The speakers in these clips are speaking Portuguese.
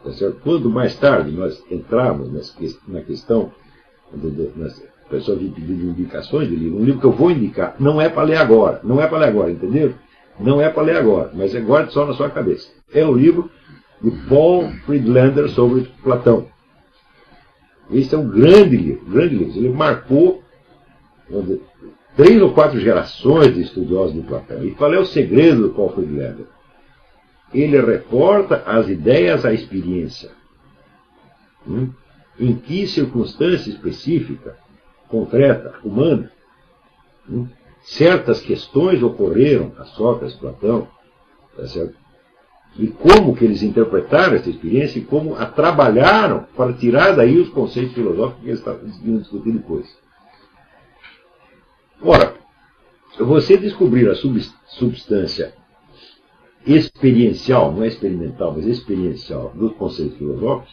Tá certo? Quando mais tarde nós entrarmos na questão, a pessoa vem pedindo indicações de livro, um livro que eu vou indicar, não é para ler agora, não é para ler agora, entendeu? Não é para ler agora, mas guarde só na sua cabeça. É o livro de Paul Friedlander sobre Platão. Esse é um grande livro, grande livro. Ele marcou 3 ou 4 gerações de estudiosos de Platão. E qual é o segredo do Paul Friedlander? Ele reporta as ideias à experiência. Em que circunstância específica, concreta, humana, certas questões ocorreram a Sócrates, Platão, tá certo? E como que eles interpretaram essa experiência e como a trabalharam para tirar daí os conceitos filosóficos que eles estavam discutir depois. Ora, você descobrir a substância experiencial, não é experimental, mas experiencial dos conceitos filosóficos,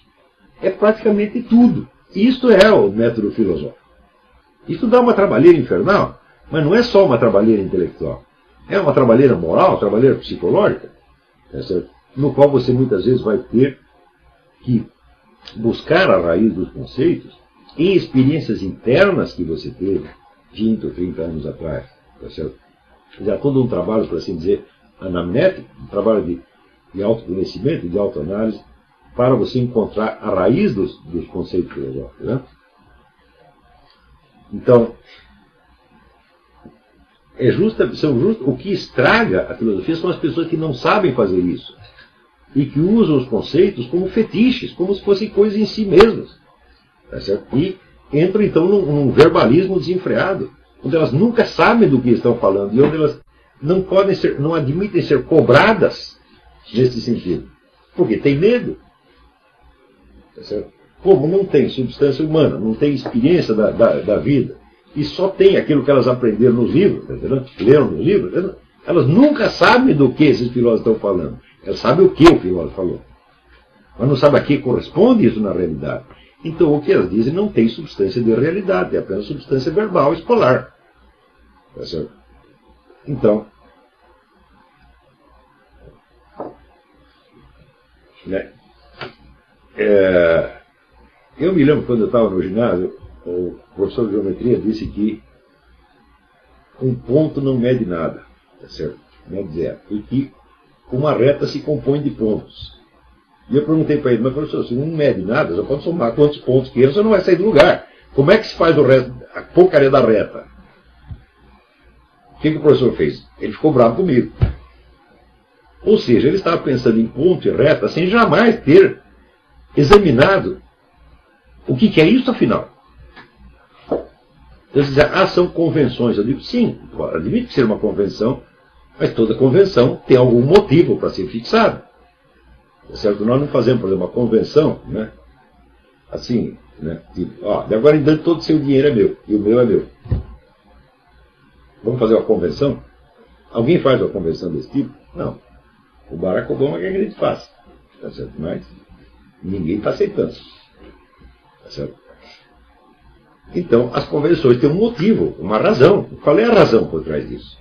é praticamente tudo. Isto é o método filosófico. Isso dá uma trabalheira infernal, mas não é só uma trabalheira intelectual. É uma trabalheira moral, uma trabalheira psicológica, no qual você muitas vezes vai ter que buscar a raiz dos conceitos em experiências internas que você teve 20 ou 30 anos atrás. Tá certo? Já todo um trabalho, por assim dizer, anamnético, um trabalho de autoconhecimento, de autoanálise, para você encontrar a raiz dos conceitos filosóficos. Né? Então, o que estraga a filosofia são as pessoas que não sabem fazer isso e que usam os conceitos como fetiches, como se fossem coisas em si mesmas. Tá certo? E entram então num verbalismo desenfreado, onde elas nunca sabem do que estão falando e onde elas não admitem ser cobradas nesse sentido, porque tem medo. Tá certo? Como não tem substância humana, não tem experiência da vida, e só tem aquilo que elas aprenderam nos livros, tá entendendo? Leram nos livros, tá entendendo? Elas nunca sabem do que esses filósofos estão falando. Elas sabem o que o filósofo falou, mas não sabem a que corresponde isso na realidade. Então o que elas dizem não tem substância de realidade, é apenas substância verbal escolar. Tá certo? Então, né? Eu me lembro quando eu estava no ginásio, o professor de geometria disse que um ponto não mede nada, tá certo? Mede zero. E que uma reta se compõe de pontos. E eu perguntei para ele, mas professor, se não mede nada, já pode somar quantos pontos queira, você não vai sair do lugar. Como é que se faz o resto, a porcaria da reta? O que o professor fez? Ele ficou bravo comigo. Ou seja, ele estava pensando em ponto e reta sem jamais ter examinado o que é isso, afinal. Então, são convenções. Eu digo, sim, admito que seja uma convenção, mas toda convenção tem algum motivo para ser fixada. Certo? Nós não fazemos, por exemplo, uma convenção, né? Assim, né? Tipo, de agora em diante todo o seu dinheiro é meu, e o meu é meu. Vamos fazer uma convenção? Alguém faz uma convenção desse tipo? Não. O Barack Obama quer que a gente faça. Tá certo? Mas ninguém está aceitando. Tá certo? Então, as convenções têm um motivo, uma razão. Qual é a razão por trás disso?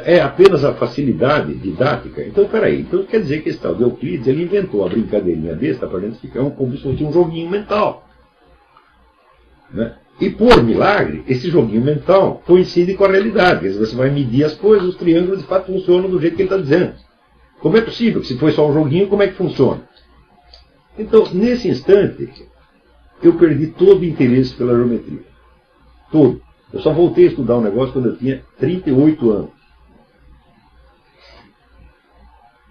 É apenas a facilidade didática? Então, peraí. Então, quer dizer que esse tal de Euclides, ele inventou a brincadeirinha besta para a gente ficar como se fosse um joguinho mental. Né? E, por milagre, esse joguinho mental coincide com a realidade. Quer dizer, você vai medir as coisas, os triângulos de fato funcionam do jeito que ele está dizendo. Como é possível que se foi só um joguinho, como é que funciona? Então, nesse instante, eu perdi todo o interesse pela geometria. Todo. Eu só voltei a estudar um negócio quando eu tinha 38 anos.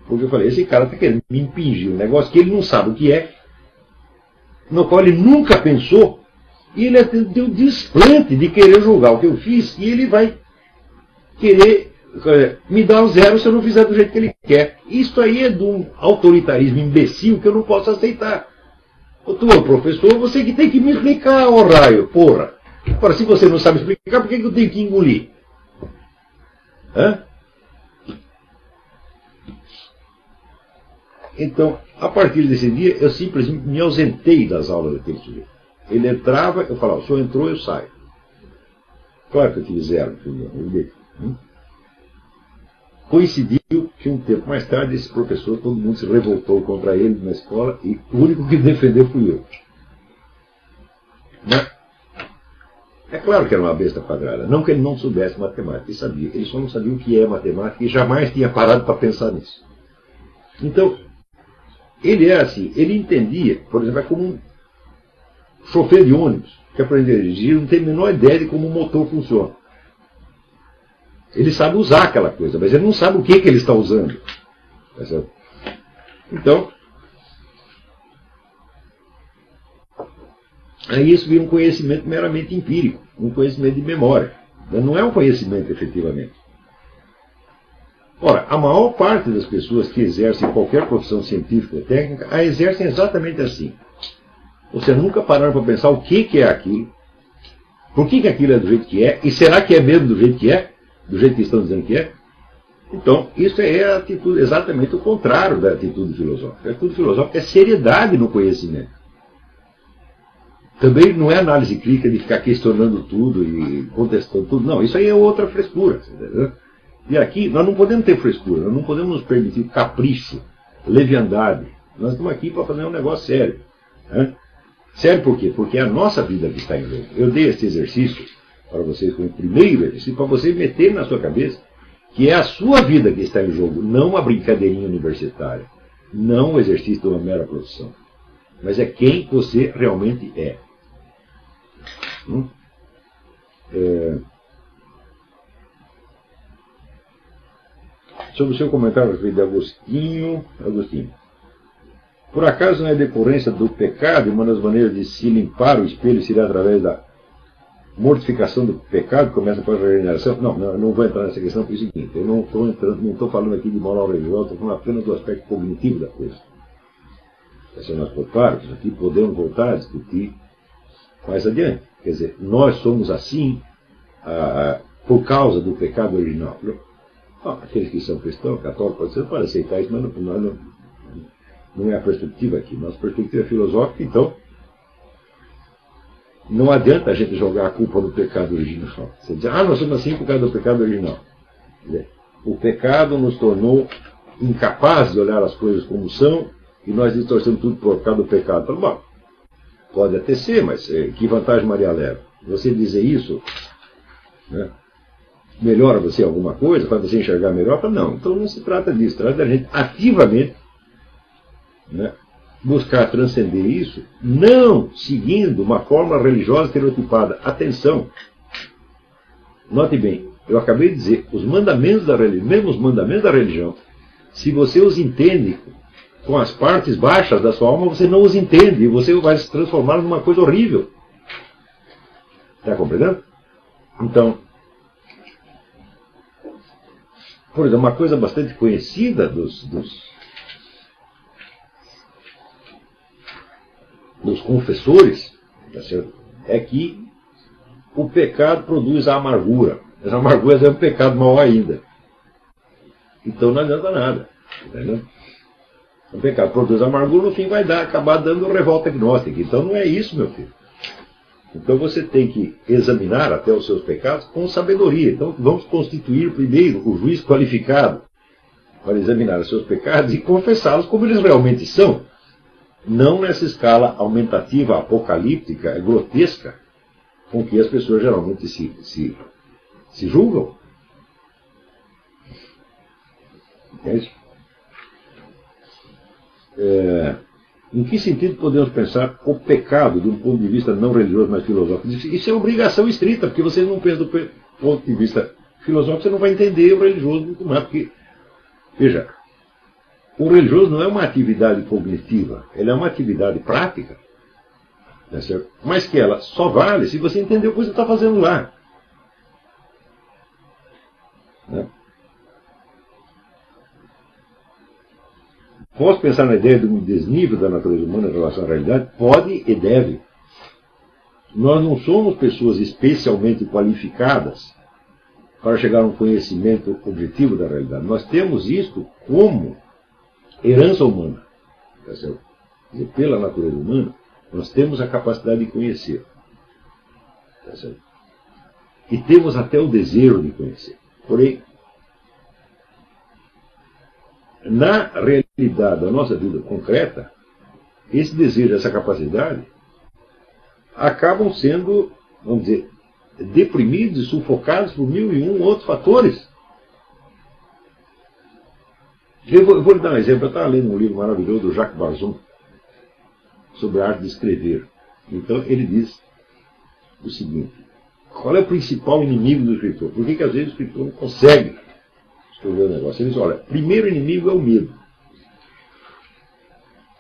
Porque eu falei, esse cara está querendo me impingir um negócio que ele não sabe o que é, no qual ele nunca pensou, e ele tem o desplante de querer julgar o que eu fiz, e ele vai querer me dar o zero se eu não fizer do jeito que ele quer. Isso aí é de um autoritarismo imbecil que eu não posso aceitar. Tu, professor, você que tem que me explicar, ó raio, porra. Agora, se você não sabe explicar, por que eu tenho que engolir? Então, a partir desse dia, eu simplesmente me ausentei das aulas daquele sujeito. Ele entrava, eu falava, o senhor entrou, eu saio. Claro que eu tive zero. coincidiu que um tempo mais tarde esse professor, todo mundo se revoltou contra ele na escola e o único que defendeu fui eu. Mas, é claro que era uma besta quadrada. Não que ele não soubesse matemática, ele sabia. Ele só não sabia o que é matemática e jamais tinha parado para pensar nisso. Então, ele era assim, ele entendia, por exemplo, é como um chofer de ônibus que aprendeu a dirigir, não tem a menor ideia de como o motor funciona. Ele sabe usar aquela coisa, mas ele não sabe o que ele está usando. Tá certo? Então, aí isso vira um conhecimento meramente empírico, um conhecimento de memória. Não é um conhecimento efetivamente. Ora, a maior parte das pessoas que exercem qualquer profissão científica ou técnica, a exercem exatamente assim. Você nunca pararam para pensar o que é aquilo, por que aquilo é do jeito que é, e será que é mesmo do jeito que é? Do jeito que estão dizendo que é? Então, isso é a atitude, exatamente o contrário da atitude filosófica. A atitude filosófica é seriedade no conhecimento. Também não é análise crítica de ficar questionando tudo e contestando tudo. Não, isso aí é outra frescura. Entendeu? E aqui nós não podemos ter frescura, nós não podemos nos permitir capricho, leviandade. Nós estamos aqui para fazer um negócio sério. Né? Sério por quê? Porque é a nossa vida que está em jogo. Eu dei esse exercício para vocês como primeiro exercício, para você meter na sua cabeça que é a sua vida que está em jogo, não a brincadeirinha universitária, não o exercício de uma mera profissão, mas é quem você realmente é. Sobre o seu comentário a respeito de Agostinho, por acaso não é decorrência do pecado e uma das maneiras de se limpar o espelho seria através da mortificação do pecado, que começa com a regeneração? Não vou entrar nessa questão, porque é o seguinte, eu não estou falando aqui de moral religiosa, estou falando apenas do aspecto cognitivo da coisa. Se nós for partes, aqui podemos voltar a discutir mais adiante. Quer dizer, nós somos assim por causa do pecado original. Aqueles que são cristãos, católicos, você pode aceitar isso, mas não é a perspectiva aqui. Nossa perspectiva é filosófica, então não adianta a gente jogar a culpa no pecado original. Você diz, nós somos assim por causa do pecado original. Quer dizer, o pecado nos tornou incapazes de olhar as coisas como são e nós distorcemos tudo por causa do pecado. Então, bom, pode até ser, mas que vantagem Maria leva? Você dizer isso, né, melhora você alguma coisa, faz você enxergar melhor? Não, então não se trata disso, trata da gente ativamente, né, buscar transcender isso, não seguindo uma forma religiosa estereotipada. Atenção! Note bem, eu acabei de dizer, os mandamentos da religião, mesmo os mandamentos da religião, se você os entende com as partes baixas da sua alma, você não os entende, e você vai se transformar numa coisa horrível. Está compreendendo? Então, por exemplo, uma coisa bastante conhecida dos confessores, tá certo? É que o pecado produz a amargura. Essa amargura é um pecado maior ainda. Então não adianta nada. Entendeu? O pecado produz amargura, no fim vai acabar dando revolta gnóstica. Então não é isso, meu filho. Então você tem que examinar até os seus pecados com sabedoria. Então vamos constituir primeiro o juiz qualificado para examinar os seus pecados e confessá-los como eles realmente são. Não nessa escala aumentativa, apocalíptica, grotesca, com que as pessoas geralmente se julgam. Entende? Em que sentido podemos pensar o pecado de um ponto de vista não religioso, mas filosófico? Isso é obrigação estrita, porque você não pensa do ponto de vista filosófico, você não vai entender o religioso muito mais, porque, veja, o religioso não é uma atividade cognitiva, ela é uma atividade prática, né, certo? Mas que ela só vale se você entender o que você está fazendo lá. Né? Posso pensar na ideia de um desnível da natureza humana em relação à realidade? Pode e deve. Nós não somos pessoas especialmente qualificadas para chegar a um conhecimento objetivo da realidade. Nós temos isto como herança humana. Tá certo? E pela natureza humana, nós temos a capacidade de conhecer. Tá certo? E temos até o desejo de conhecer. Porém, na realidade da nossa vida concreta, esse desejo, essa capacidade, acabam sendo, vamos dizer, deprimidos e sufocados por 1001 outros fatores. Eu vou lhe dar um exemplo. Eu estava lendo um livro maravilhoso do Jacques Barzun sobre a arte de escrever. Então ele diz o seguinte: qual é o principal inimigo do escritor? Por que às vezes o escritor não consegue escrever o negócio? Ele diz: olha, primeiro inimigo é o medo.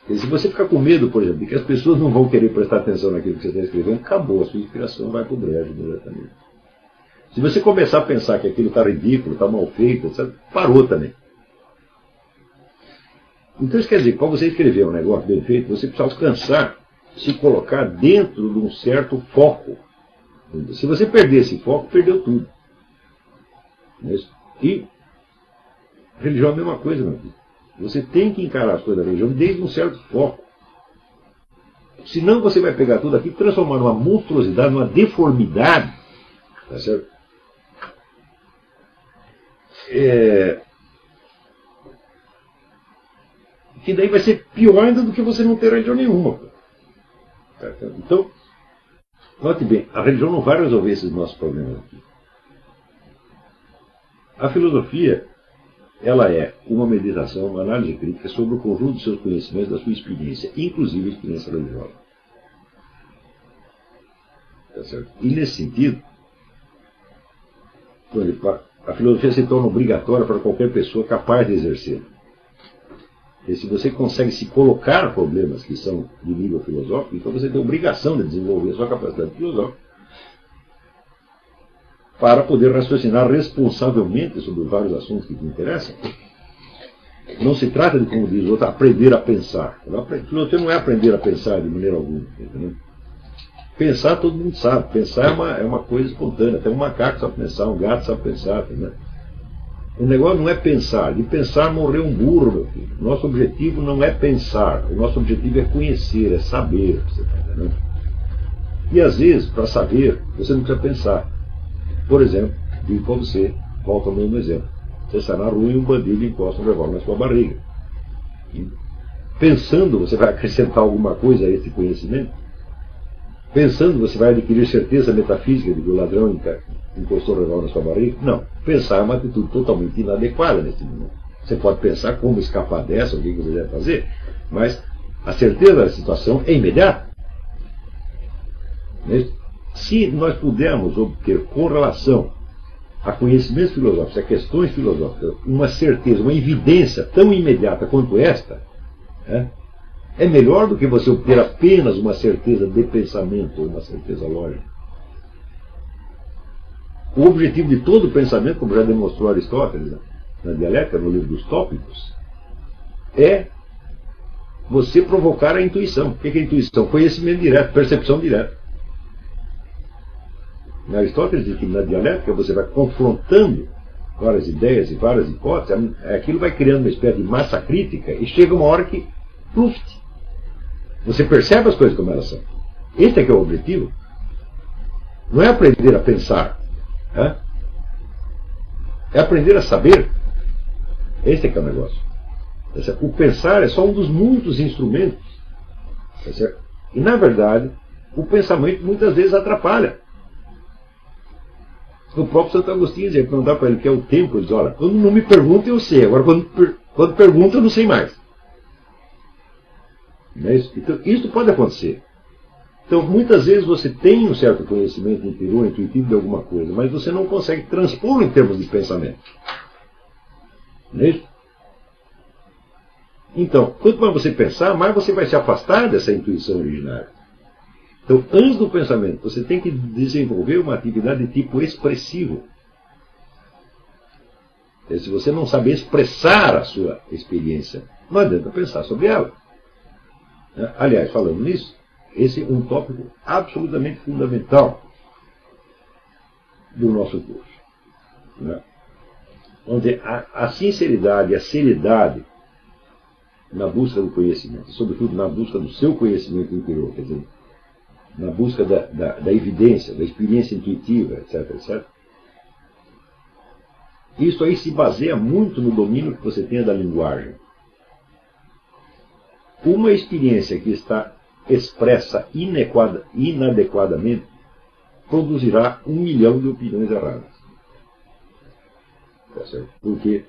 E se você ficar com medo, por exemplo, de que as pessoas não vão querer prestar atenção naquilo que você está escrevendo, acabou, a sua inspiração vai para o brejo diretamente. Se você começar a pensar que aquilo está ridículo, está mal feito, etc., parou também. Então isso quer dizer que para você escrever um negócio bem feito, você precisa alcançar, se colocar dentro de um certo foco. Se você perder esse foco, perdeu tudo. E religião é a mesma coisa, meu filho. Você tem que encarar as coisas da religião desde um certo foco. Senão você vai pegar tudo aqui e transformar numa monstruosidade, numa deformidade. Tá certo? Que daí vai ser pior ainda do que você não ter religião nenhuma. Tá certo? Então, note bem, a religião não vai resolver esses nossos problemas aqui. A filosofia, ela é uma meditação, uma análise crítica sobre o conjunto dos seus conhecimentos, da sua experiência, inclusive a experiência religiosa. Tá certo? E nesse sentido, a filosofia se torna obrigatória para qualquer pessoa capaz de exercer. E se você consegue se colocar problemas que são de nível filosófico, então você tem a obrigação de desenvolver a sua capacidade filosófica para poder raciocinar responsavelmente sobre vários assuntos que te interessam. Não se trata de, como diz o outro, aprender a pensar. A filosofia não é aprender a pensar de maneira alguma. Entendeu? Pensar todo mundo sabe. Pensar é uma coisa espontânea. Até um macaco sabe pensar, um gato sabe pensar. Entendeu? O negócio não é pensar. De pensar morreu um burro, meu filho. Nosso objetivo não é pensar. O nosso objetivo é conhecer, é saber. Você tá entendendo? E às vezes, para saber, você não precisa pensar. Por exemplo, digo para você, volta ao mesmo exemplo. Você está na rua e um bandido encosta um revólver na sua barriga. E, pensando, você vai acrescentar alguma coisa a esse conhecimento? Pensando, você vai adquirir certeza metafísica de que o ladrão encostou o revólver na sua barriga? Não. Pensar é uma atitude totalmente inadequada nesse momento. Você pode pensar como escapar dessa, o que você deve fazer, mas a certeza da situação é imediata. Se nós pudermos obter, com relação a conhecimentos filosóficos, a questões filosóficas, uma certeza, uma evidência tão imediata quanto esta, é melhor do que você obter apenas uma certeza de pensamento ou uma certeza lógica. O objetivo de todo o pensamento, como já demonstrou Aristóteles na Dialética, no livro dos Tópicos, é você provocar a intuição. O que é intuição? Conhecimento direto, percepção direta. Aristóteles diz que na dialética você vai confrontando várias ideias e várias hipóteses, aquilo vai criando uma espécie de massa crítica e chega uma hora que, pluft, você percebe as coisas como elas são. Este é que é o objetivo. Não é aprender a pensar, é aprender a saber. Este é que é o negócio. O pensar é só um dos muitos instrumentos. E na verdade, o pensamento muitas vezes atrapalha. O próprio Santo Agostinho dizia, perguntar para ele o que é o tempo, ele diz, olha, quando não me pergunta eu sei, agora quando pergunta eu não sei mais. Não é isso? Então, isso pode acontecer. Então, muitas vezes você tem um certo conhecimento interior, intuitivo de alguma coisa, mas você não consegue transpor em termos de pensamento. Não é isso? Então, quanto mais você pensar, mais você vai se afastar dessa intuição originária. Então, antes do pensamento, você tem que desenvolver uma atividade de tipo expressivo. Se você não saber expressar a sua experiência, não adianta pensar sobre ela. Aliás, falando nisso, esse é um tópico absolutamente fundamental do nosso curso. Onde a sinceridade e a seriedade na busca do conhecimento, sobretudo na busca do seu conhecimento interior, quer dizer, na busca da evidência, da experiência intuitiva, etc., etc., Isso aí se baseia muito no domínio que você tenha da linguagem. Uma experiência que está expressa inadequadamente produzirá 1 milhão de opiniões erradas. Tá certo? Porque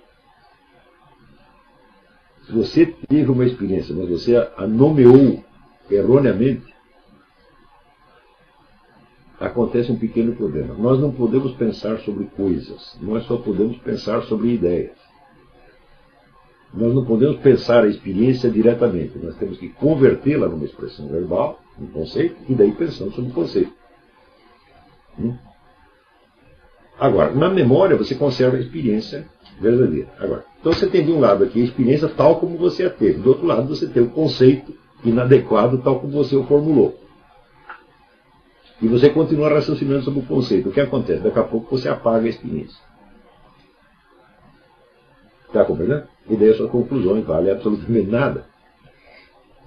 se você teve uma experiência, mas você a nomeou erroneamente, acontece um pequeno problema. Nós não podemos pensar sobre coisas, nós só podemos pensar sobre ideias. Nós não podemos pensar a experiência diretamente, nós temos que convertê-la numa expressão verbal, um conceito, e daí pensamos sobre o conceito. Agora, na memória você conserva a experiência verdadeira. Agora, então você tem de um lado aqui a experiência tal como você a teve, do outro lado você tem o conceito inadequado tal como você o formulou. E você continua raciocinando sobre o conceito. O que acontece? Daqui a pouco você apaga a experiência. Está compreendendo? E daí as suas conclusões valem absolutamente nada.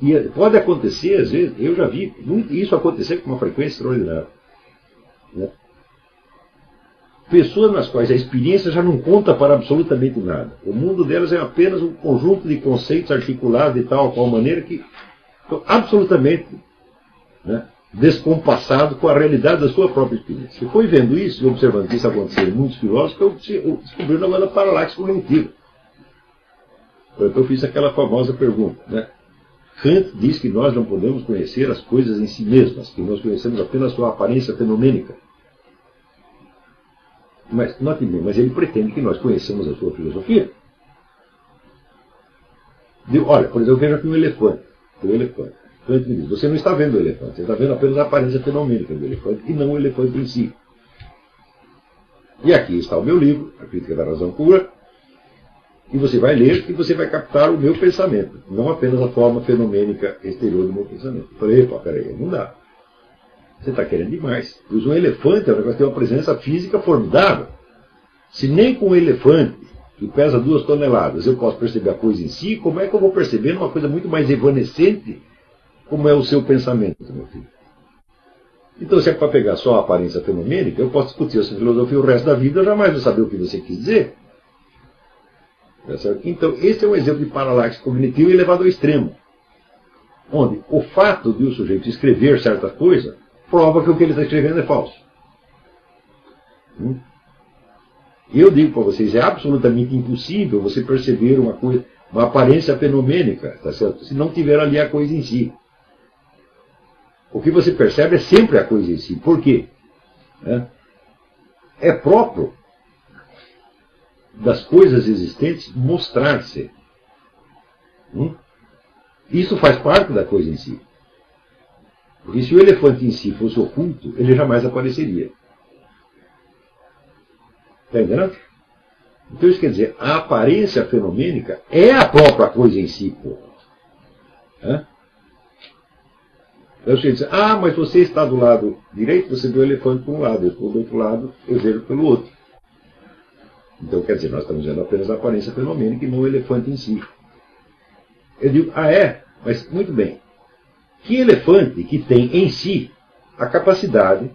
E pode acontecer, às vezes, eu já vi isso acontecer com uma frequência extraordinária. Né? Pessoas nas quais a experiência já não conta para absolutamente nada. O mundo delas é apenas um conjunto de conceitos articulados de tal ou qual maneira que estão absolutamente, né, descompassado com a realidade da sua própria experiência. Você foi vendo isso e observando que isso acontecer em muitos filósofos, eu descobri uma coisa paralaxe cognitiva. Então eu fiz aquela famosa pergunta, né? Kant diz que nós não podemos conhecer as coisas em si mesmas, que nós conhecemos apenas sua aparência fenomênica. Mas, note bem, mas ele pretende que nós conheçamos a sua filosofia. Olha, por exemplo, veja aqui um elefante. O elefante. Kant me diz, você não está vendo o elefante, você está vendo apenas a aparência fenomênica do elefante e não o elefante em si. E aqui está o meu livro, A Crítica da Razão Pura, e você vai ler e você vai captar o meu pensamento, não apenas a forma fenomênica exterior do meu pensamento. Eu falei, epa, peraí, não dá. Você está querendo demais. Pois um elefante é um negócio que tem uma presença física formidável. Se nem com um elefante, que pesa 2 toneladas, eu posso perceber a coisa em si, como é que eu vou perceber uma coisa muito mais evanescente como é o seu pensamento, meu filho? Então, se é para pegar só a aparência fenomênica, eu posso discutir essa filosofia o resto da vida, eu jamais vou saber o que você quis dizer. Tá certo? Então, esse é um exemplo de paralaxe cognitivo elevado ao extremo, onde o fato de o sujeito escrever certa coisa prova que o que ele está escrevendo é falso. E eu digo para vocês, é absolutamente impossível você perceber uma coisa, uma aparência fenomênica, tá certo? Se não tiver ali a coisa em si. O que você percebe é sempre a coisa em si. Por quê? É próprio das coisas existentes mostrar-se. Isso faz parte da coisa em si. Porque se o elefante em si fosse oculto, ele jamais apareceria. Está entendendo? Então isso quer dizer, a aparência fenomênica é a própria coisa em si. Aí você diz, mas você está do lado direito, você vê o elefante por um lado, eu estou do outro lado, eu vejo pelo outro. Então quer dizer, nós estamos vendo apenas a aparência fenomênica e não o elefante em si. Eu digo, mas muito bem. Que elefante que tem em si a capacidade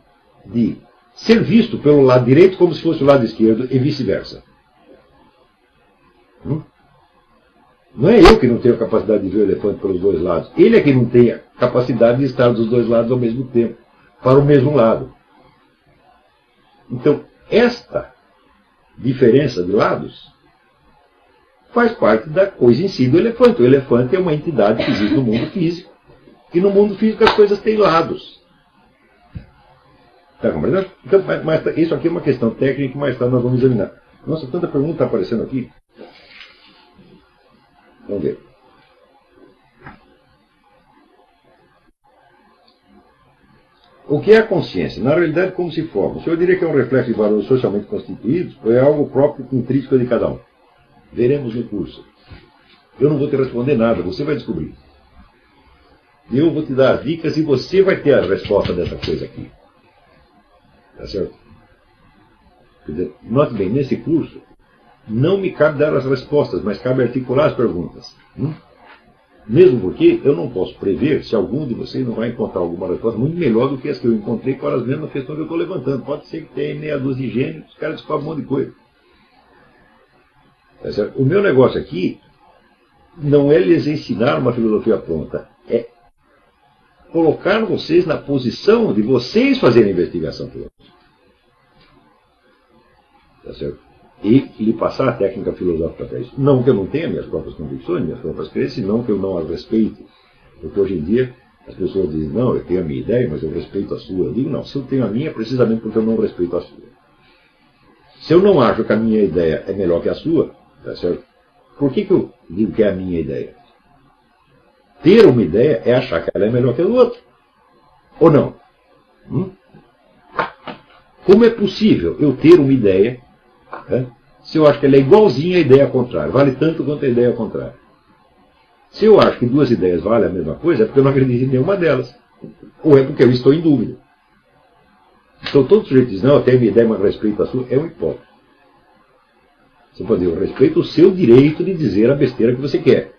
de ser visto pelo lado direito como se fosse o lado esquerdo e vice-versa? Não é eu que não tenho a capacidade de ver o elefante pelos dois lados. Ele é que não tem a capacidade de estar dos dois lados ao mesmo tempo, para o mesmo lado. Então, esta diferença de lados faz parte da coisa em si do elefante. O elefante é uma entidade que existe no mundo físico. E no mundo físico as coisas têm lados. Está compreendendo? Então, mas isso aqui é uma questão técnica que mais tarde nós vamos examinar. Nossa, tanta pergunta está aparecendo aqui. Vamos ver. O que é a consciência? Na realidade, como se forma? O senhor diria que é um reflexo de valores socialmente constituídos ou é algo próprio intrínseco de cada um? Veremos no curso. Eu não vou te responder nada, você vai descobrir. Eu vou te dar as dicas e você vai ter a resposta dessa coisa aqui. Tá certo? Quer dizer, note bem, nesse curso, não me cabe dar as respostas, mas cabe articular as perguntas. Mesmo porque eu não posso prever se algum de vocês não vai encontrar alguma resposta muito melhor do que as que eu encontrei para as mesmas questões que eu estou levantando. Pode ser que tenha meia dúzia de gênios, os caras descobrem um monte de coisa. Tá certo? O meu negócio aqui não é lhes ensinar uma filosofia pronta, é colocar vocês na posição de vocês fazerem investigação filosófica. Tá certo? E lhe passar a técnica filosófica para isso. Não que eu não tenha minhas próprias convicções, minhas próprias crenças, não que eu não as respeite. Porque hoje em dia as pessoas dizem, não, eu tenho a minha ideia, mas eu respeito a sua. Eu digo, não, se eu tenho a minha, é precisamente porque eu não respeito a sua. Se eu não acho que a minha ideia é melhor que a sua, tá certo? Por que eu digo que é a minha ideia? Ter uma ideia é achar que ela é melhor que a do outro. Ou não? Como é possível eu ter uma ideia, se eu acho que ela é igualzinha à ideia contrária? Vale tanto quanto a ideia contrária. Se eu acho que duas ideias valem a mesma coisa, é porque eu não acredito em nenhuma delas. Ou é porque eu estou em dúvida. Então todo sujeito diz, não, eu tenho a minha ideia, mas respeito a sua, é um hipócrita. Você pode dizer, eu respeito o seu direito de dizer a besteira que você quer.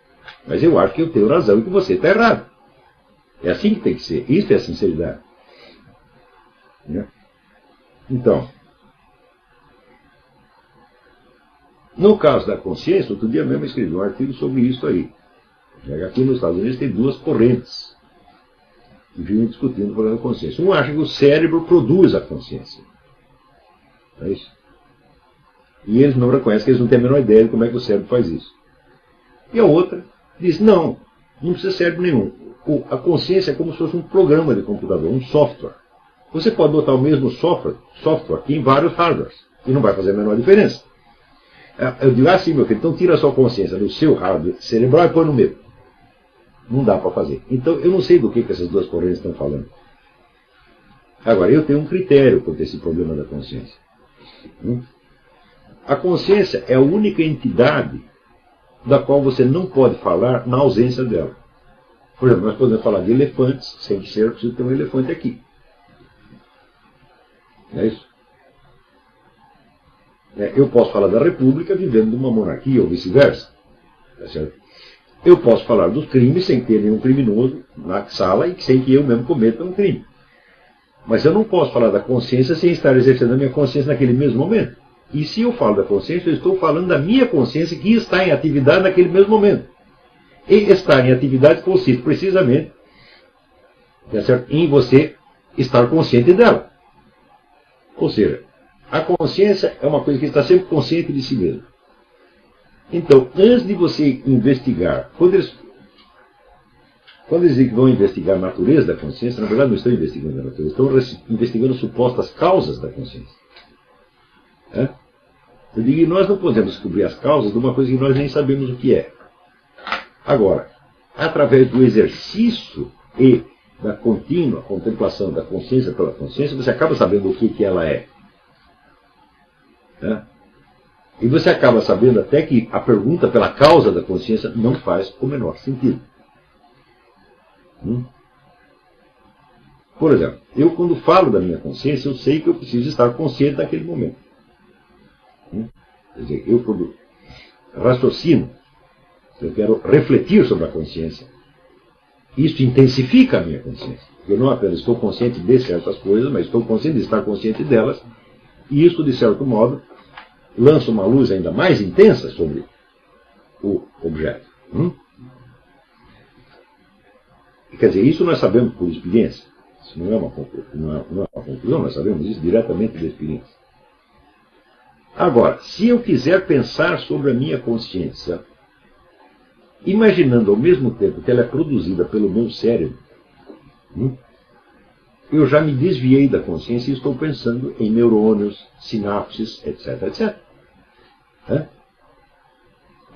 Mas eu acho que eu tenho razão e que você está errado. É assim que tem que ser. Isso é a sinceridade. Então, no caso da consciência, outro dia mesmo eu escrevi um artigo sobre isso aí. Aqui nos Estados Unidos tem duas correntes que vivem discutindo o problema da consciência. Um acha que o cérebro produz a consciência. É isso. E eles não reconhecem que eles não têm a menor ideia de como é que o cérebro faz isso. E a outra diz, não precisa cérebro nenhum. A consciência é como se fosse um programa de computador, um software. Você pode botar o mesmo software aqui em vários hardwares, e não vai fazer a menor diferença. Eu digo assim, meu filho, então tira a sua consciência do seu hardware cerebral e põe no meu. Não dá para fazer. Então eu não sei do que essas duas correntes estão falando. Agora, eu tenho um critério quanto a esse problema da consciência. A consciência é a única entidade da qual você não pode falar na ausência dela. Por exemplo, nós podemos falar de elefantes, sem ser preciso ter um elefante aqui. Não é isso? Eu posso falar da república vivendo numa monarquia ou vice-versa. Tá certo? Eu posso falar dos crimes sem ter nenhum criminoso na sala e sem que eu mesmo cometa um crime. Mas eu não posso falar da consciência sem estar exercendo a minha consciência naquele mesmo momento. E se eu falo da consciência, eu estou falando da minha consciência que está em atividade naquele mesmo momento. E estar em atividade consiste precisamente, tá certo, em você estar consciente dela. Ou seja, a consciência é uma coisa que está sempre consciente de si mesmo. Então, antes de você investigar, quando eles dizem que vão investigar a natureza da consciência, na verdade não estão investigando a natureza, estão investigando supostas causas da consciência. Eu digo que nós não podemos descobrir as causas de uma coisa que nós nem sabemos o que é. Agora, através do exercício e da contínua contemplação da consciência pela consciência, você acaba sabendo o que ela é. E você acaba sabendo até que a pergunta pela causa da consciência não faz o menor sentido. Por exemplo, eu quando falo da minha consciência, eu sei que eu preciso estar consciente naquele momento. Quer dizer, eu quando raciocino, eu quero refletir sobre a consciência. Isso intensifica a minha consciência. Eu não apenas estou consciente de certas coisas, mas estou consciente de estar consciente delas. E isso, de certo modo, lança uma luz ainda mais intensa sobre o objeto. Quer dizer, isso nós sabemos por experiência. Isso não é uma conclusão, nós sabemos isso diretamente da experiência. Agora, se eu quiser pensar sobre a minha consciência, imaginando ao mesmo tempo que ela é produzida pelo meu cérebro, eu já me desviei da consciência e estou pensando em neurônios, sinapses, etc, etc.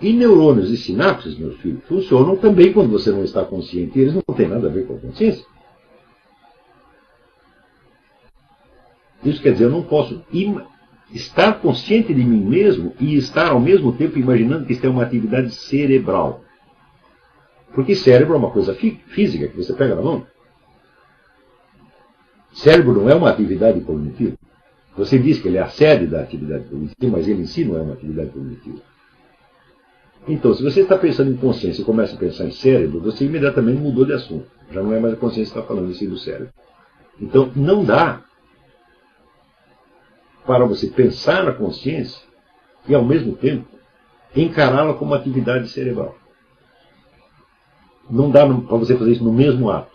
E neurônios e sinapses, meus filhos, funcionam também quando você não está consciente. E eles não têm nada a ver com a consciência. Isso quer dizer, eu não posso estar consciente de mim mesmo e estar ao mesmo tempo imaginando que isso é uma atividade cerebral. Porque cérebro é uma coisa física que você pega na mão. Cérebro não é uma atividade cognitiva. Você diz que ele é a sede da atividade cognitiva, mas ele em si não é uma atividade cognitiva. Então, se você está pensando em consciência e começa a pensar em cérebro, você imediatamente mudou de assunto. Já não é mais a consciência que está falando assim do cérebro. Então, não dá para você pensar na consciência e, ao mesmo tempo, encará-la como atividade cerebral. Não dá para você fazer isso no mesmo ato.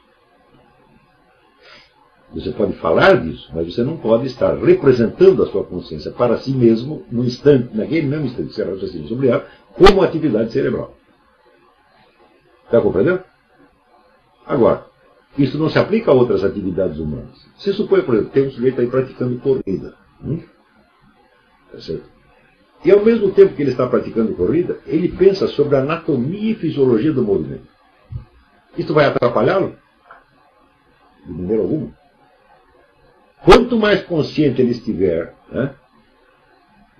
Você pode falar disso, mas você não pode estar representando a sua consciência para si mesmo no instante, naquele mesmo instante que você raciocina sobre ela, como atividade cerebral. Está compreendendo? Agora, isso não se aplica a outras atividades humanas. Você supõe, por exemplo, tem um sujeito aí praticando corrida. Tá certo? E ao mesmo tempo que ele está praticando corrida, ele pensa sobre a anatomia e fisiologia do movimento. Isso vai atrapalhá-lo? De maneira alguma. Quanto mais consciente ele estiver, né,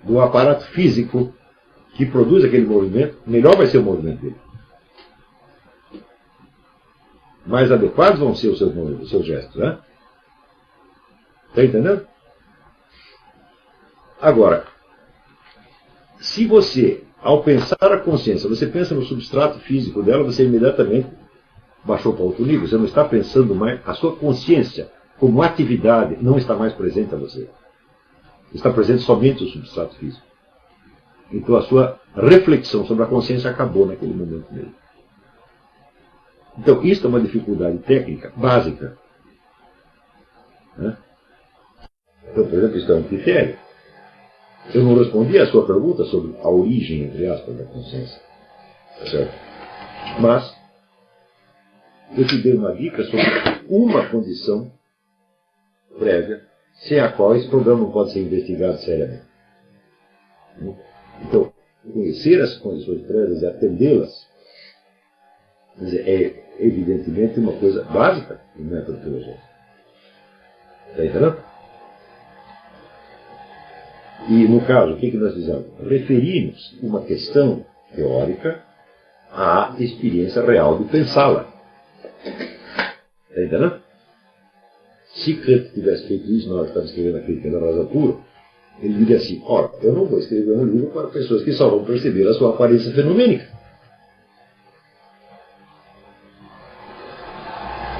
do aparato físico que produz aquele movimento, melhor vai ser o movimento dele. Mais adequados vão ser os seus gestos. Né? Está entendendo? Agora, se você, ao pensar a consciência, você pensa no substrato físico dela, você imediatamente baixou para outro nível. Você não está pensando mais, a sua consciência como atividade não está mais presente a você. Está presente somente o substrato físico. Então a sua reflexão sobre a consciência acabou naquele momento mesmo. Então isso é uma dificuldade técnica básica. Né? Então, por exemplo, isso é um critério. Eu não respondi à sua pergunta sobre a origem, entre aspas, da consciência. Certo? Mas eu te dei uma dica sobre uma condição prévia, sem a qual esse problema não pode ser investigado seriamente. Então, conhecer as condições prévias e atendê-las é evidentemente uma coisa básica no método filosófico. Está entendendo? E, no caso, o que nós fizemos? Referimos uma questão teórica à experiência real de pensá-la. Está entendendo? Se Kant tivesse feito isso na hora que estava escrevendo a Crítica da Razão Pura, ele diria assim: ora, eu não vou escrever um livro para pessoas que só vão perceber a sua aparência fenomênica.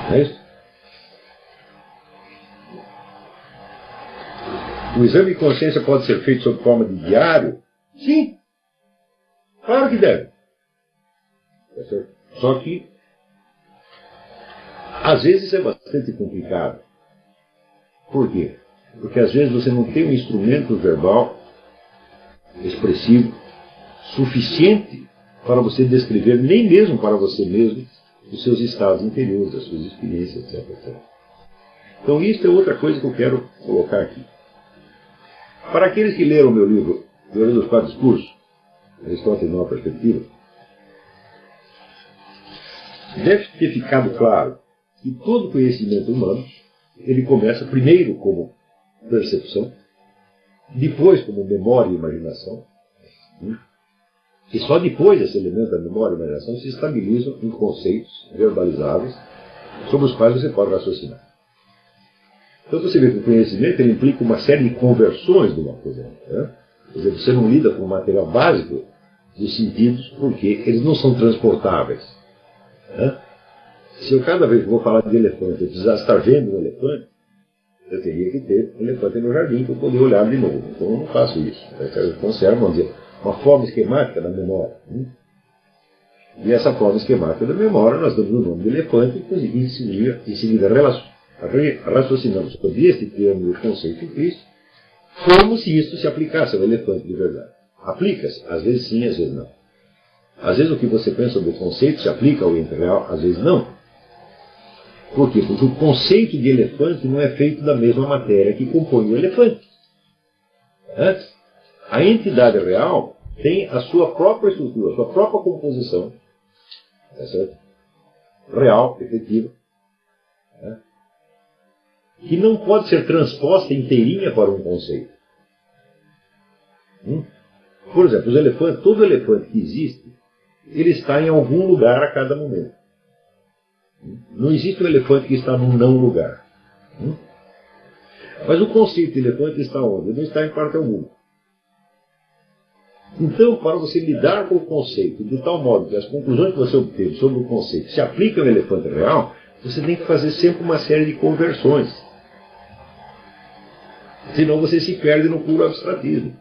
Não é isso? O exame de consciência pode ser feito sob forma de diário? Sim. Claro que deve. Só que, às vezes é bastante complicado. Por quê? Porque às vezes você não tem um instrumento verbal expressivo suficiente para você descrever, nem mesmo para você mesmo, os seus estados interiores, as suas experiências, etc, etc. Então isso é outra coisa que eu quero colocar aqui. Para aqueles que leram o meu livro, Teoria dos Quatro Discursos, Aristóteles Nova Perspectiva, deve ter ficado claro que todo conhecimento humano, ele começa primeiro como percepção, depois como memória e imaginação, e só depois esse elemento da memória e imaginação se estabilizam em conceitos verbalizáveis sobre os quais você pode raciocinar. Então você vê que o conhecimento ele implica uma série de conversões de uma coisa. Né? Quer dizer, você não lida com o material básico dos sentidos porque eles não são transportáveis. Né? Se eu cada vez que vou falar de elefante eu precisasse estar vendo um elefante, eu teria que ter um elefante no jardim para eu poder olhar de novo. Então eu não faço isso. Eu conservo, vamos dizer, uma forma esquemática da memória. E essa forma esquemática da memória nós damos o nome de elefante e em seguida raciocinamos sobre este termo e o conceito de Cristo, como se isso se aplicasse ao elefante de verdade. Aplica-se, às vezes sim, às vezes não. Às vezes o que você pensa sobre o conceito se aplica ao ente real, às vezes não. Por quê? Porque o conceito de elefante não é feito da mesma matéria que compõe o elefante. A entidade real tem a sua própria estrutura, a sua própria composição, tá certo? Real, efetiva, que não pode ser transposta inteirinha para um conceito. Por exemplo, os elefantes, todo elefante que existe, ele está em algum lugar a cada momento. Não existe um elefante que está num não lugar. Mas o conceito de elefante está onde? Ele não está em parte alguma. Então, para você lidar com o conceito de tal modo que as conclusões que você obteve sobre o conceito se aplicam ao elefante real, você tem que fazer sempre uma série de conversões. Senão você se perde no puro abstratismo.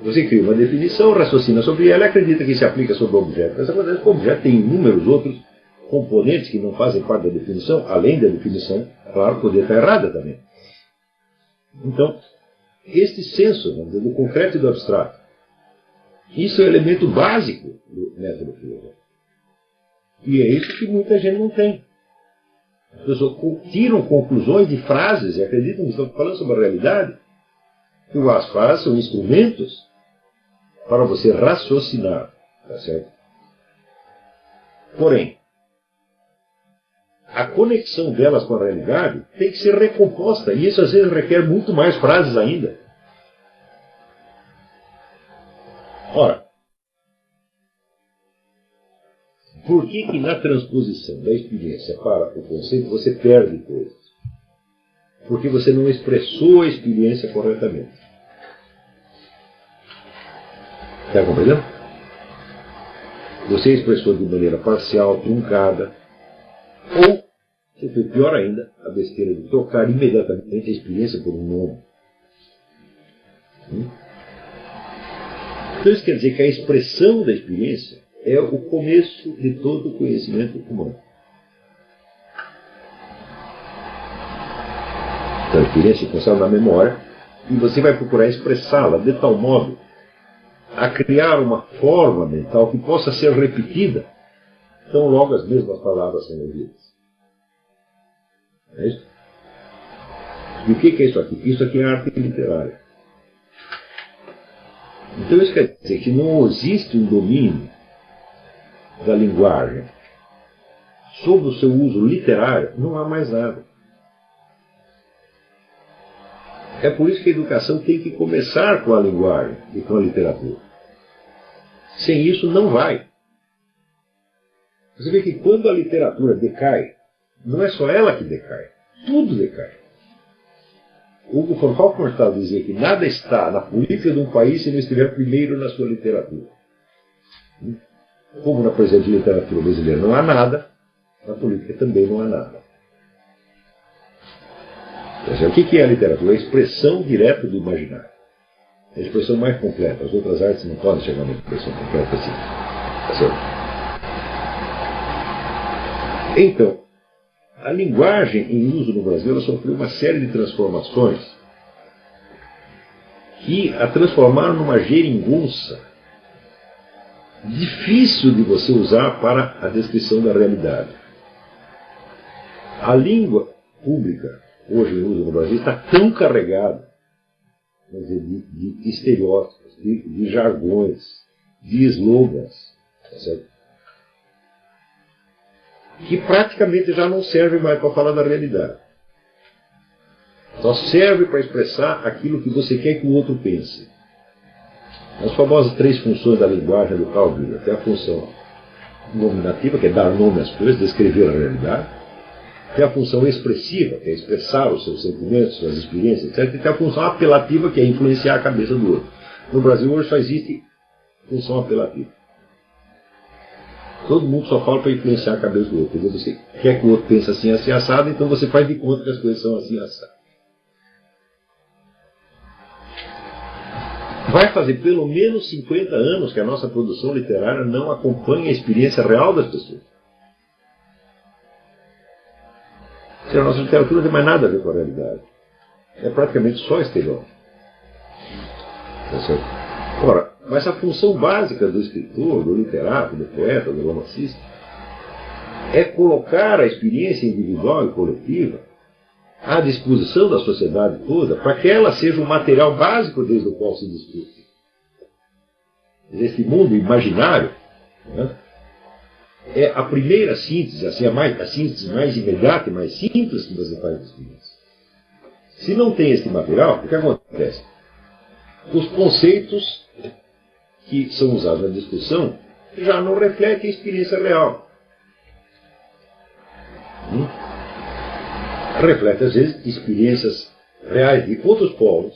Você cria uma definição, raciocina sobre ela e acredita que se aplica sobre o objeto. Mas acontece que o objeto tem inúmeros outros componentes que não fazem parte da definição, além da definição, claro, poder estar errada também. Então, este senso, vamos dizer, do concreto e do abstrato, isso é o elemento básico do método filosófico. E é isso que muita gente não tem. As pessoas tiram conclusões de frases e acreditam que estão falando sobre a realidade, que as frases são instrumentos para você raciocinar. Tá certo? Porém, a conexão delas com a realidade tem que ser recomposta, e isso às vezes requer muito mais frases ainda. Ora, por que na transposição da experiência para o conceito você perde coisas? Porque você não expressou a experiência corretamente. Está compreendendo? Você expressou de maneira parcial, truncada, ou, se foi pior ainda, a besteira de trocar imediatamente a experiência por um nome. Então isso quer dizer que a expressão da experiência é o começo de todo o conhecimento humano. Então a experiência se conserva na memória e você vai procurar expressá-la de tal modo a criar uma forma mental que possa ser repetida tão logo as mesmas palavras são ouvidas. É isso? E o que é isso aqui? Isso aqui é arte literária. Então isso quer dizer que não existe um domínio da linguagem sobre o seu uso literário, não há mais nada. É por isso que a educação tem que começar com a linguagem e com a literatura. Sem isso não vai. Você vê que quando a literatura decai, não é só ela que decai, tudo decai. Hugo von Hofmannsthal dizia que nada está na política de um país se não estiver primeiro na sua literatura. Como na, por exemplo, literatura brasileira não há nada, na política também não há nada. O que é a literatura? A expressão direta do imaginário. A expressão mais completa. As outras artes não podem chegar a uma expressão completa assim. Tá certo? Então, a linguagem em uso no Brasil ela sofreu uma série de transformações que a transformaram numa geringonça difícil de você usar para a descrição da realidade. A língua pública, hoje em uso no Brasil, está tão carregada de estereótipos, de jargões, de slogans, tá certo? Que praticamente já não serve mais para falar da realidade. Só serve para expressar aquilo que você quer que o outro pense. As famosas 3 funções da linguagem do Carl Wheeler. Tem a função nominativa, que é dar nome às coisas, descrever a realidade. Tem a função expressiva, que é expressar os seus sentimentos, suas experiências, etc. E tem a função apelativa, que é influenciar a cabeça do outro. No Brasil hoje só existe função apelativa. Todo mundo só fala para influenciar a cabeça do outro. Você quer que o outro pense assim, assim, assado, então você faz de conta que as coisas são assim, assado. Vai fazer pelo menos 50 anos que a nossa produção literária não acompanha a experiência real das pessoas. A nossa literatura não tem mais nada a ver com a realidade. É praticamente só estereótipo. Tá certo? Ora, mas a função básica do escritor, do literato, do poeta, do romancista, é colocar a experiência individual e coletiva à disposição da sociedade toda, para que ela seja um material básico desde o qual se discute. Esse mundo imaginário, né, é a primeira síntese, assim, a síntese mais imediata e mais simples que você faz da experiência. Se não tem este material, o que acontece? Os conceitos que são usados na discussão já não refletem a experiência real. Reflete, às vezes, experiências reais de outros povos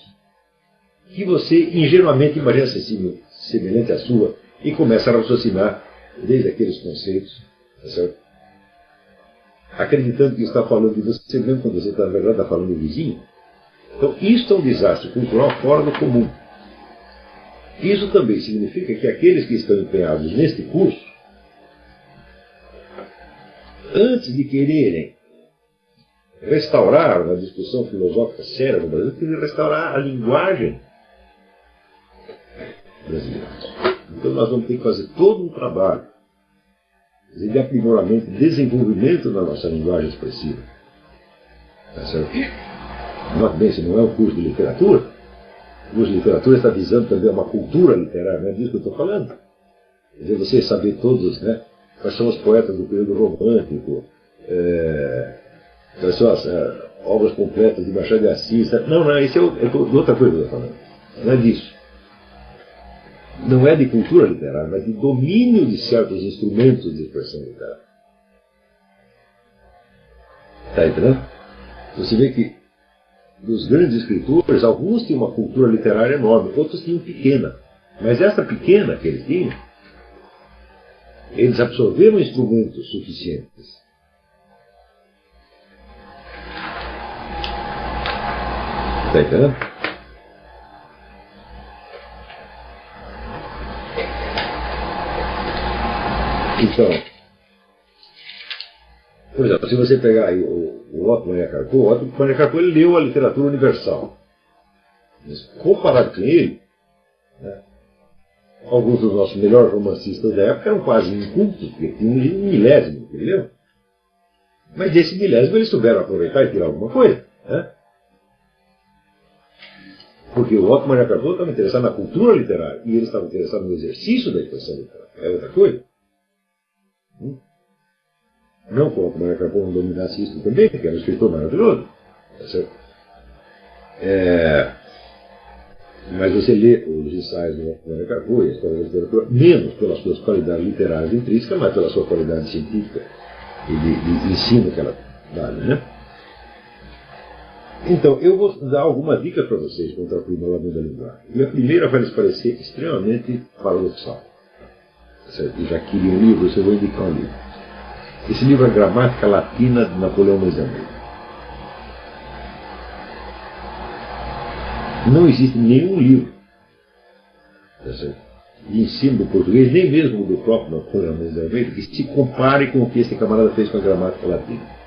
que você ingenuamente imagina semelhante à sua e começa a raciocinar desde aqueles conceitos, tá certo? Acreditando que está falando de você mesmo quando você, na verdade, está falando do vizinho. Então, isso é um desastre cultural fora do comum. Isso também significa que aqueles que estão empenhados neste curso, antes de quererem restaurar a discussão filosófica séria no Brasil, querem restaurar a linguagem brasileira. Então nós vamos ter que fazer todo um trabalho de aprimoramento, desenvolvimento da nossa linguagem expressiva. Tá certo? Note bem, se não é um curso de literatura, o curso de literatura está visando também uma cultura literária, não é disso que eu estou falando. Quer dizer, você saber todos, né, quais são os poetas do período romântico, quais são as obras completas de Machado de Assis. Não, isso é outra coisa que eu estou falando. Não é disso. Não é de cultura literária, mas de domínio de certos instrumentos de expressão literária. Está entendendo? Você vê que dos grandes escritores, alguns tinham uma cultura literária enorme, outros tinham pequena. Mas essa pequena que eles tinham, eles absorveram instrumentos suficientes. Está entendendo? Então, por exemplo, se você pegar aí o Otto Maria Carpo, o Otto Maria Carpo ele leu a literatura universal. Mas, comparado com ele, né, alguns dos nossos melhores romancistas da época eram quase incultos, porque tinham um milésimo, entendeu? Mas desse milésimo eles souberam aproveitar e tirar alguma coisa. Né? Porque o Otto Maria Carpo estava interessado na cultura literária e ele estava interessado no exercício da expressão literária. É outra coisa. Não que o Otto Maria Carpo não dominasse isso também, porque era um escritor maravilhoso. Tá certo? Mas você lê os ensaios do Otto Maria Carpo e a história da literatura, menos pelas suas qualidades literárias intrínsecas, mas pela sua qualidade científica e de ensino que ela dá, né? Então, eu vou dar algumas dicas para vocês contra o aprimoramento da linguagem. E a primeira vai lhes parecer extremamente paradoxal. E já queria um livro, eu vou indicar um livro. Esse livro é a Gramática Latina de Napoleão Almeida. Não existe nenhum livro de ensino do português, nem mesmo do próprio Napoleão Almeida, que se compare com o que esse camarada fez com a Gramática Latina.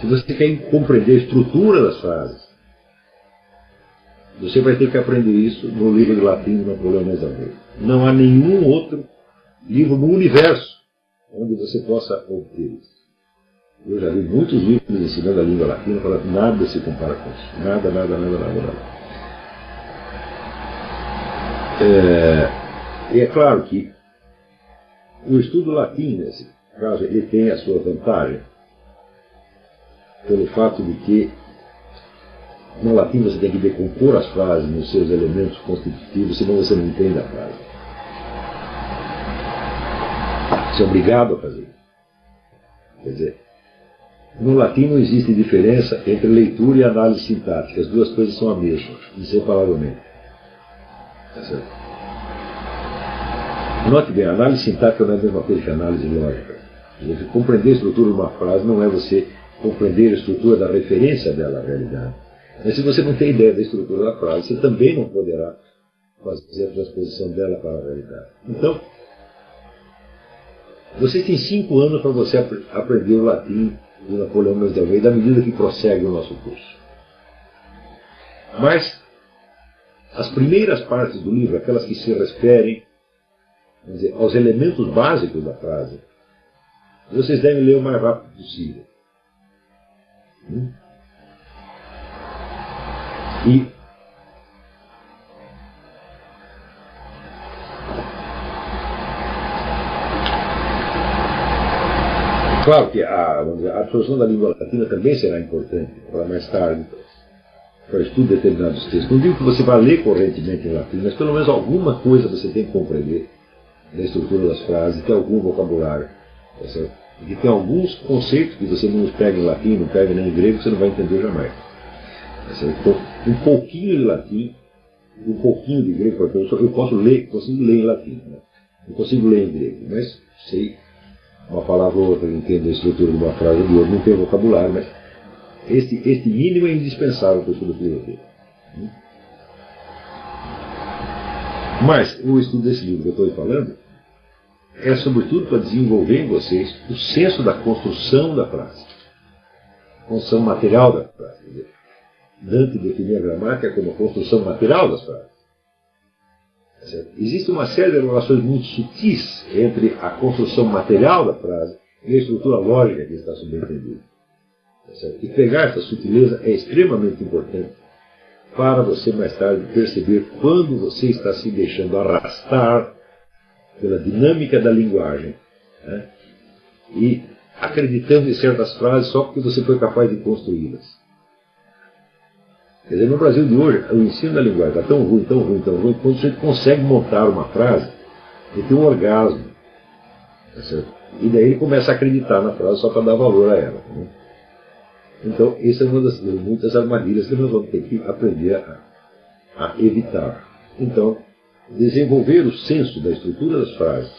Se você quer compreender a estrutura das frases, você vai ter que aprender isso no livro de latim de Napoleão Almeida. Não há nenhum outro livro no universo onde você possa obter isso. Eu já vi muitos livros ensinando a língua latina, falando nada se compara com isso. Nada. E é claro que o estudo latim, nesse caso, ele tem a sua vantagem pelo fato de que no latim você tem que decompor as frases nos seus elementos constitutivos, senão você não entende a frase. Você é obrigado a fazer isso. Quer dizer, no latim não existe diferença entre leitura e análise sintática. As duas coisas são a mesma, inseparavelmente. Tá certo? Note bem, a análise sintática não é a mesma coisa que a análise lógica. Você compreender a estrutura de uma frase não é você compreender a estrutura da referência dela à realidade. Mas se você não tem ideia da estrutura da frase, você também não poderá fazer a transposição dela para a realidade. Então, você tem 5 anos para você aprender o latim de Napoleão Mendes de Almeida, à medida que prossegue o nosso curso. Mas, as primeiras partes do livro, aquelas que se referem, vamos dizer, aos elementos básicos da frase, vocês devem ler o mais rápido possível. E claro que a absorção da língua latina também será importante para mais tarde, para o estudo de determinados textos. Não digo que você vai ler correntemente em latim, mas pelo menos alguma coisa você tem que compreender da estrutura das frases, tem algum vocabulário, tá certo? E que tem alguns conceitos que você não pega em latim, não pega nem em grego, você não vai entender jamais. Tá certo? Então, um pouquinho de latim, um pouquinho de grego, porque eu consigo ler em latim, né? Não consigo ler em grego, mas sei uma palavra ou outra, entendo a estrutura de uma frase ou de outra, não tenho vocabulário, mas este mínimo é indispensável para o estudo da filosofia. Mas o estudo desse livro que eu estou falando é sobretudo para desenvolver em vocês o senso da construção da frase, construção material da frase. Quer dizer, Dante definia a gramática como a construção material das frases. Existe uma série de relações muito sutis entre a construção material da frase e a estrutura lógica que está subentendida. E pegar essa sutileza é extremamente importante para você mais tarde perceber quando você está se deixando arrastar pela dinâmica da linguagem, né, e acreditando em certas frases só porque você foi capaz de construí-las. Quer dizer, no Brasil de hoje, o ensino da linguagem está tão ruim, tão ruim, tão ruim, que quando você consegue montar uma frase, ele tem um orgasmo. Tá certo? E daí ele começa a acreditar na frase só para dar valor a ela. Né? Então, essa é uma das muitas armadilhas que nós vamos ter que aprender a evitar. Então, desenvolver o senso da estrutura das frases,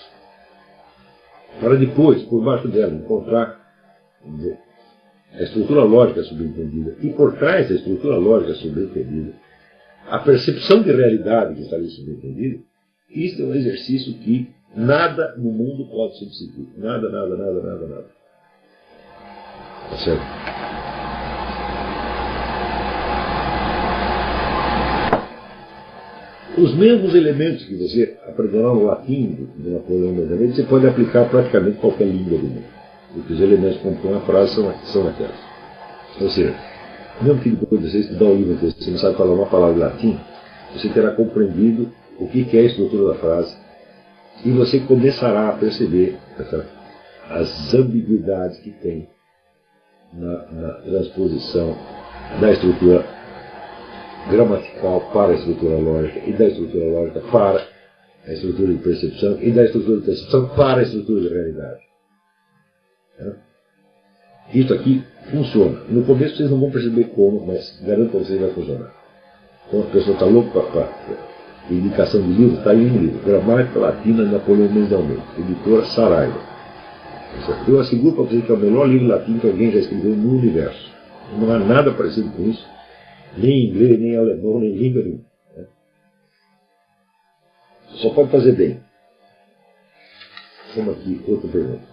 para depois, por baixo dela, encontrar, vamos dizer, a estrutura lógica subentendida, e por trás da estrutura lógica subentendida, a percepção de realidade que está ali subentendida, isso é um exercício que nada no mundo pode substituir. Nada, nada, nada, nada, nada. Tá certo? Os mesmos elementos que você aprenderá no latim do Napoleão Bonaparte, você pode aplicar praticamente qualquer língua do mundo. Porque os elementos que compõem a frase são aquelas. Ou seja, mesmo que depois de você estudar o livro inteiro, você não sabe falar uma palavra em latim, você terá compreendido o que é a estrutura da frase e você começará a perceber as ambiguidades que tem na transposição da estrutura gramatical para a estrutura lógica e da estrutura lógica para a estrutura de percepção e da estrutura de percepção para a estrutura de realidade. Isso aqui funciona. No começo vocês não vão perceber como, mas garanto para vocês que vai funcionar. Então a pessoa está louca para indicação de livro, está aí um livro, Gramática Latina de Napoleão Mendes de Almeida, editora Saraiva. Eu asseguro para vocês que é o melhor livro latino que alguém já escreveu no universo. Não há nada parecido com isso, nem inglês, nem alemão, nem língua nenhuma. Só pode fazer bem. Vamos aqui, outra pergunta.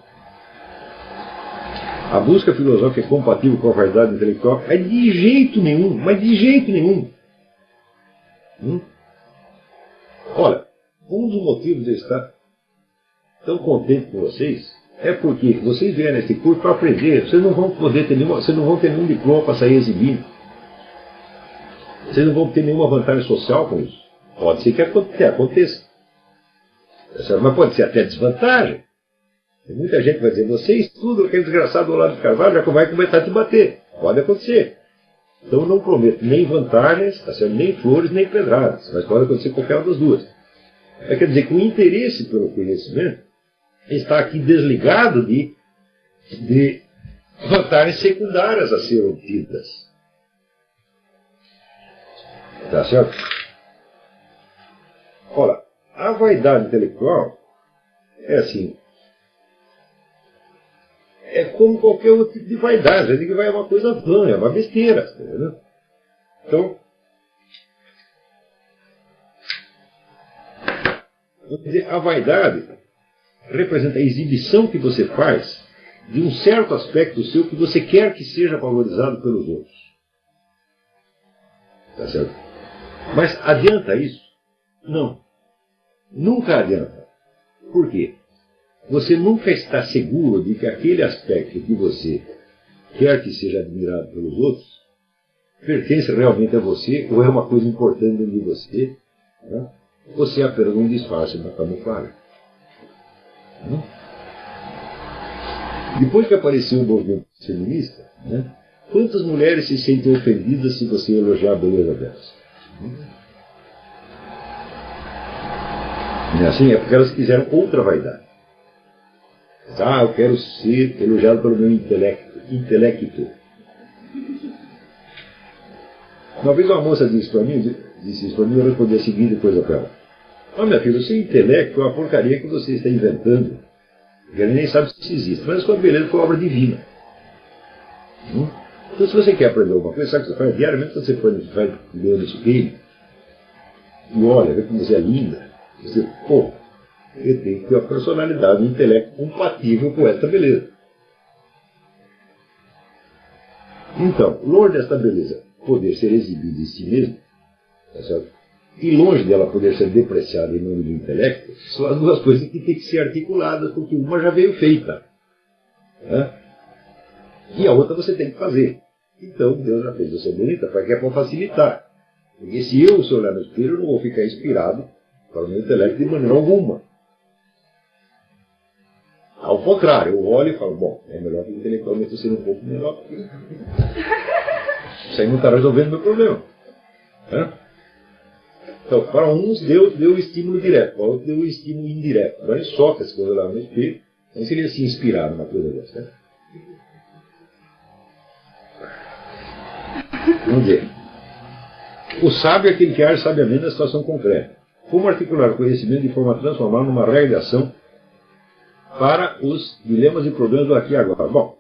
A busca filosófica é compatível com a vaidade intelectual? É de jeito nenhum, mas de jeito nenhum. Olha, um dos motivos de eu estar tão contente com vocês é porque vocês vieram nesse curso para aprender. Vocês não vão poder ter vocês não vão ter nenhum diploma para sair exibindo. Vocês não vão ter nenhuma vantagem social com isso. Pode ser que aconteça. Mas pode ser até desvantagem. Tem muita gente que vai dizer, você estuda aquele desgraçado do Olavo de Carvalho, já vai começar a te bater. Pode acontecer. Então eu não prometo nem vantagens, nem flores, nem pedradas. Mas pode acontecer qualquer uma das duas. Quer dizer que o interesse pelo conhecimento está aqui desligado de vantagens secundárias a serem obtidas. Tá certo? Ora, a vaidade intelectual é assim. É como qualquer outro tipo de vaidade. A gente vai é uma coisa vã, é uma besteira. Entendeu? Então, vou dizer, a vaidade representa a exibição que você faz de um certo aspecto seu que você quer que seja valorizado pelos outros. Tá certo? Mas adianta isso? Não. Nunca adianta. Por quê? Você nunca está seguro de que aquele aspecto que você quer que seja admirado pelos outros pertence realmente a você ou é uma coisa importante dentro de você, né? Você é apenas um disfarce da camuflagem. Depois que apareceu o movimento feminista, né, quantas mulheres se sentem ofendidas se você elogiar a beleza delas? Não é assim? É porque elas quiseram outra vaidade. Eu quero ser elogiado pelo meu intelecto. Uma vez uma moça disse isso para mim, eu respondi a seguinte coisa para ela. Minha filha, o seu intelecto é uma porcaria que você está inventando. Ele nem sabe se existe. Mas a sua beleza foi obra divina. Então, se você quer aprender alguma coisa, sabe o que você faz? Diariamente, quando você vai no espelho e olha, vê como você é linda. Você, pô, eu tenho que ter uma personalidade e um intelecto compatível com essa beleza. Então, longe desta beleza poder ser exibida em si mesma, tá certo? E longe dela poder ser depreciada em nome do intelecto, são as duas coisas que têm que ser articuladas, porque uma já veio feita, né? E a outra você tem que fazer. Então, Deus já fez você bonita para que é para facilitar. Porque se eu olhar no espelho, eu não vou ficar inspirado para o meu intelecto de maneira alguma. Ao contrário, eu olho e falo, bom, é melhor que intelectualmente eu seja um pouco melhor. Isso aí não está resolvendo o meu problema. Né? Então, para uns, Deus deu o estímulo direto, para outros deu o estímulo indireto. Agora, Sócrates, quando olhava no espelho, não seria se inspirar numa coisa dessa. Né? Vamos dizer, o sábio é aquele que age sabiamente na situação concreta. Como articular o conhecimento de forma a transformar numa regra de ação para os dilemas e problemas do aqui e agora. Bom,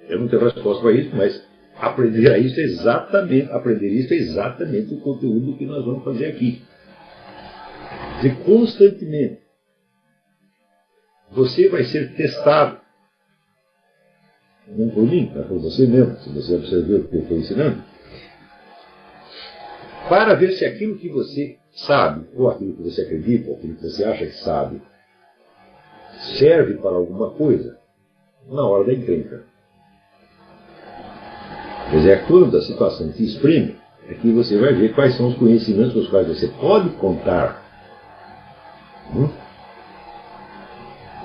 eu não tenho resposta para isso, mas aprender isso é exatamente o conteúdo que nós vamos fazer aqui. Quer dizer, constantemente você vai ser testado. Não por mim, mas por você mesmo, se você observar o que eu estou ensinando, para ver se aquilo que você sabe, ou aquilo que você acredita, ou aquilo que você acha que sabe, serve para alguma coisa na hora da encrenca. Quer dizer, é quando a situação se exprime, é que você vai ver quais são os conhecimentos com os quais você pode contar.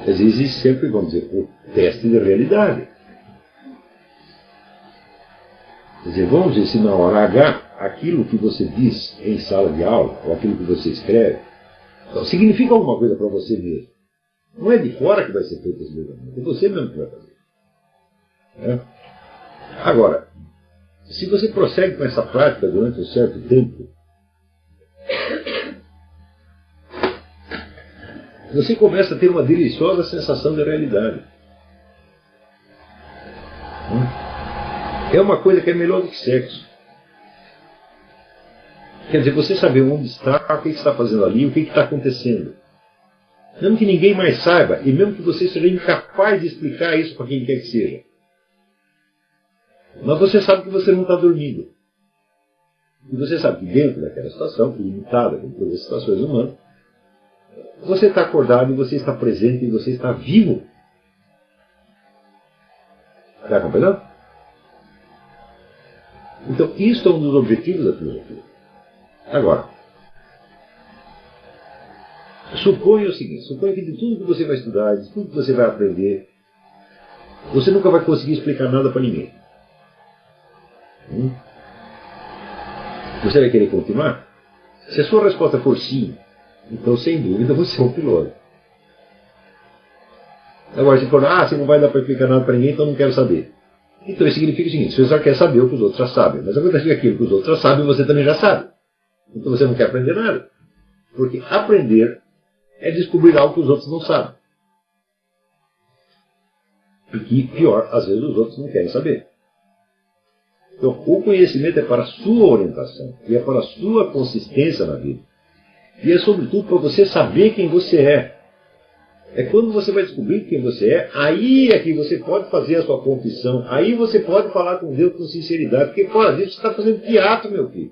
Existe sempre, vamos dizer, o teste de realidade. Quer dizer, vamos dizer, se na hora H, aquilo que você diz em sala de aula, ou aquilo que você escreve, então, significa alguma coisa para você mesmo. Não é de fora que vai ser feito esse julgamento, é você mesmo que vai fazer. É? Agora, se você prossegue com essa prática durante um certo tempo, você começa a ter uma deliciosa sensação de realidade. É uma coisa que é melhor do que sexo. Quer dizer, você saber onde está, o que está fazendo ali, o que está acontecendo. Mesmo que ninguém mais saiba, e mesmo que você seja incapaz de explicar isso para quem quer que seja. Mas você sabe que você não está dormindo. E você sabe que dentro daquela situação, limitada com todas as situações humanas, você está acordado e você está presente e você está vivo. Está compreendendo? Então, isso é um dos objetivos da filosofia. Agora, suponha o seguinte, suponha que de tudo que você vai estudar, de tudo que você vai aprender, você nunca vai conseguir explicar nada para ninguém. Você vai querer continuar? Se a sua resposta for sim, então sem dúvida você é um piloto. Agora, se for, você não vai dar para explicar nada para ninguém, então não quero saber. Então isso significa o seguinte, você só quer saber o que os outros já sabem, mas acontece que aquilo que os outros já sabem, você também já sabe. Então você não quer aprender nada. Porque aprender é descobrir algo que os outros não sabem. E que, pior, às vezes os outros não querem saber. Então, o conhecimento é para a sua orientação, e é para a sua consistência na vida. E é, sobretudo, para você saber quem você é. É quando você vai descobrir quem você é, aí é que você pode fazer a sua confissão, aí você pode falar com Deus com sinceridade, porque fora disso você está fazendo teatro, meu filho.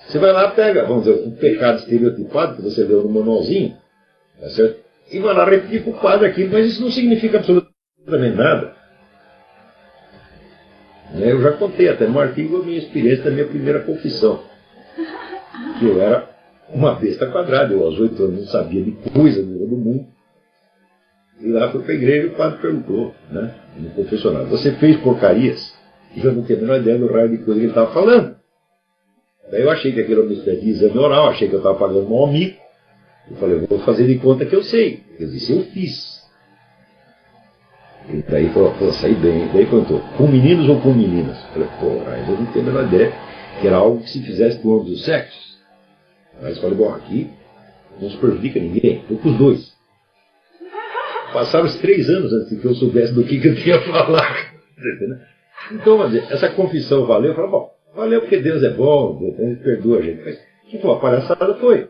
Você vai lá, pega, vamos dizer, um pecado estereotipado que você deu no manualzinho, tá certo? E vai lá repetir para o padre aquilo, mas isso não significa absolutamente nada. Eu já contei até no artigo a minha experiência da minha primeira confissão. Que eu era uma besta quadrada, eu aos 8 anos não sabia de coisa nenhuma do mundo. E lá fui para a igreja e o padre perguntou, né, no confessionário, você fez porcarias? E eu não tinha a menor ideia do raio de coisa que ele estava falando. Daí eu achei que aquilo era uma espécie de exame oral, achei que eu estava pagando um amigo. Eu falei, eu vou fazer de conta que eu sei. Eu disse, eu fiz. E daí falou, saí bem. Daí perguntou, com meninos ou com meninas? Eu falei, eu não tenho a menor ideia que era algo que se fizesse por ambos os sexos. Aí eu falei, bom, aqui não se prejudica ninguém, estou com os dois. Passaram os 3 anos antes que eu soubesse do que eu tinha falado. Então, essa confissão valeu. Eu falei, bom, valeu porque Deus é bom, Deus perdoa a gente. Mas Se for uma palhaçada, foi.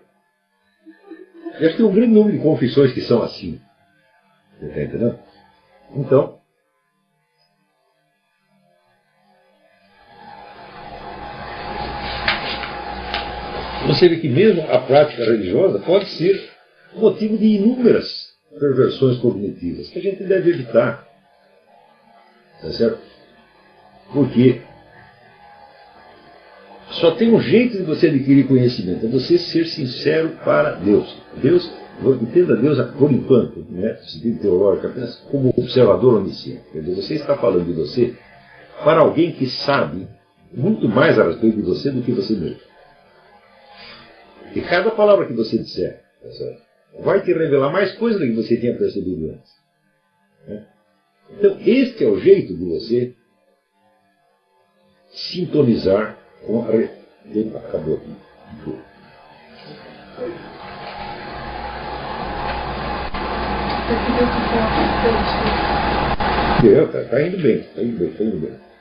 E acho que tem um grande número de confissões que são assim. Você está entendendo? Então, você vê que mesmo a prática religiosa pode ser motivo de inúmeras perversões cognitivas que a gente deve evitar. Tá certo? Porque só tem um jeito de você adquirir conhecimento, é você ser sincero para Deus. Deus, entenda Deus por enquanto, né, no sentido teológico, apenas como observador onisciente. Quer dizer, você está falando de você para alguém que sabe muito mais a respeito de você do que você mesmo. E cada palavra que você disser, tá certo, vai te revelar mais coisas do que você tinha percebido antes. Né? Então, este é o jeito de você sintonizar com a... Acabou aqui. Está indo bem, está indo bem, está indo bem.